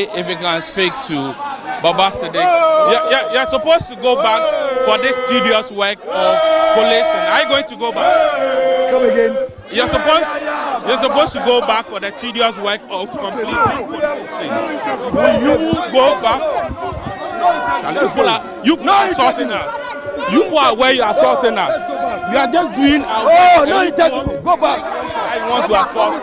If you can speak to Baba Sadiq, you're supposed to go back for this studious work of collation. Are you going to go back? Come again. You're supposed to go back for the tedious work of completing collation. Will you go back? You are assaulting us. You are where you are assaulting us. You are just doing our work. Oh, no, you take it. Go back. I want to assault us.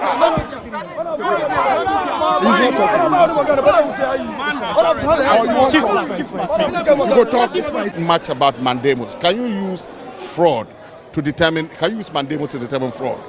Much about mandamus. Can you use fraud to determine? Can you use mandamus to determine fraud?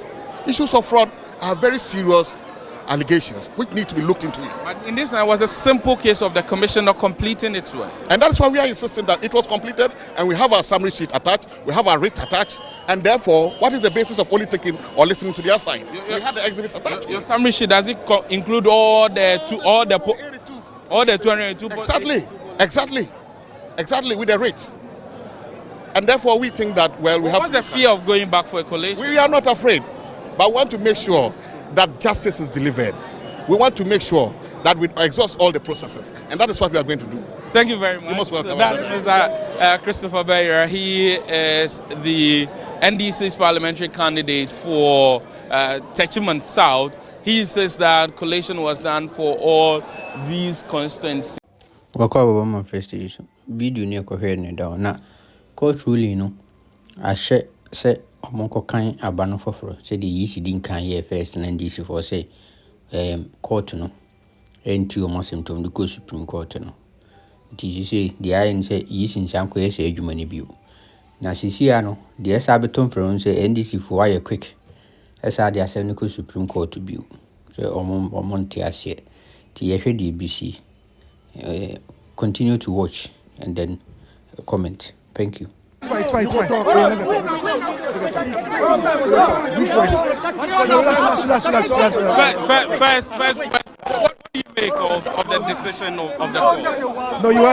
Issues of fraud are very serious allegations which need to be looked into. But in this, it was a simple case of the commissioner completing its work. And that's why we are insisting that it was completed, and we have our summary sheet attached, we have our writ attached, and therefore, what is the basis of only taking or listening to their side? We have the exhibits attached. Your summary sheet, does it include all the 282? Exactly, with the writ. And therefore, we think that, well, we have. What's the fear of going back for a collation? We are not afraid, but we want to make sure that justice is delivered. We want to make sure that we exhaust all the processes, and that is what we are going to do. Thank you very much. You're most welcome. So that is Christopher Bayer. He is the NDC's parliamentary candidate for Techiman South. He says that collation was done for all these constituencies. Wakwa first edition video near coherent down na court ruling no I share say omonko kan abano foforo say the yisi din kan here first and NDC for say court no enti omo symptom the Supreme Court no it say the iron say yisi nsanko ye say adwuma ne bio na sisia no the esa beton from say NDC for why quick esa the asem the Supreme Court to bio so omo ntiase ti ye hwe the BC continue to watch and then comment. Thank you. It's fine. Look at First, what do you make of the decision of the court? No, you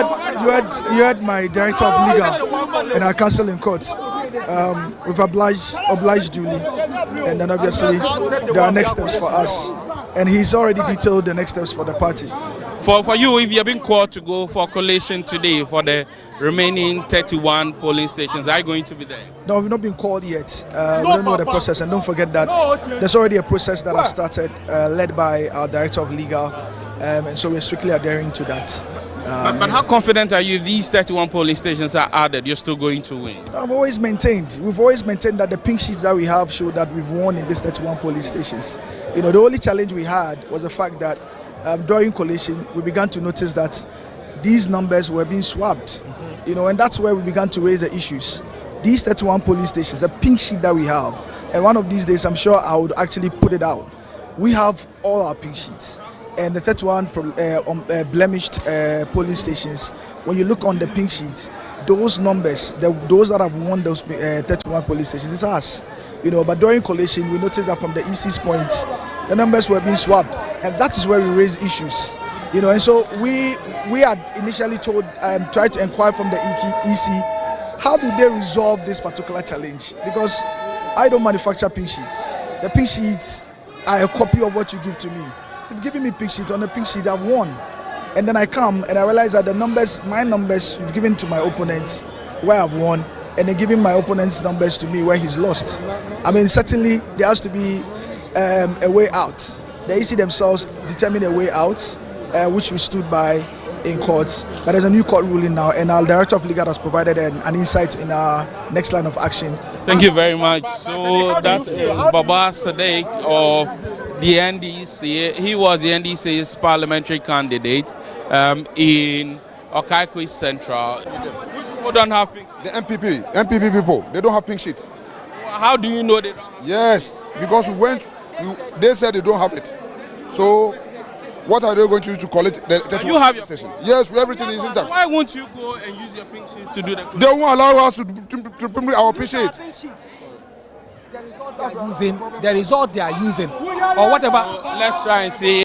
had my director of legal and our counsel in court. We've obliged duly, and then obviously there are next steps for us, and he's already detailed the next steps for the party. For you, if you have been called to go for collation today for the remaining 31 polling stations, are you going to be there? No, we've not been called yet. We don't know the process, and don't forget that there's already a process that I've started, led by our director of legal, and so we're strictly adhering to that. But how confident are you these 31 polling stations are added, you're still going to win? We've always maintained that the pink sheets that we have show that we've won in these 31 polling stations. You know, the only challenge we had was the fact that during collation, we began to notice that these numbers were being swapped, you know, and that's where we began to raise the issues. These 31 polling stations, the pink sheet that we have, and one of these days, I'm sure I would actually put it out. We have all our pink sheets, and the 31 blemished polling stations. When you look on the pink sheets, those numbers, those that have won those 31 polling stations, it's us, you know. But during collation, we noticed that from the EC's point, the numbers were being swapped, and that is where we raise issues, you know. And so we had initially tried to inquire from the EC, how do they resolve this particular challenge? Because I don't manufacture pink sheets. The pink sheets are a copy of what you give to me. You've given me pink sheet. On the pink sheet I've won, and then I come and I realize that my numbers you've given to my opponent where I've won, and then giving my opponent's numbers to me where he's lost. I mean, certainly there has to be a way out. The EC themselves determined a way out, which we stood by in court. But there's a new court ruling now, and our director of legal has provided an insight in our next line of action. Thank you very much. So that is Baba Sadiq of the NDC. He was the NDC's parliamentary candidate in Okaikwe Central. People don't have pink sheets. The MPP people, they don't have pink sheets. How do you know they don't have? Yes, because they said they don't have it. So what are they going to use to collect the you have your station? Yes, everything is intact. Why won't you go and use your pink sheets to do the collation? They won't allow us to bring our pink sheet. The result they are using, or whatever. Let's try and see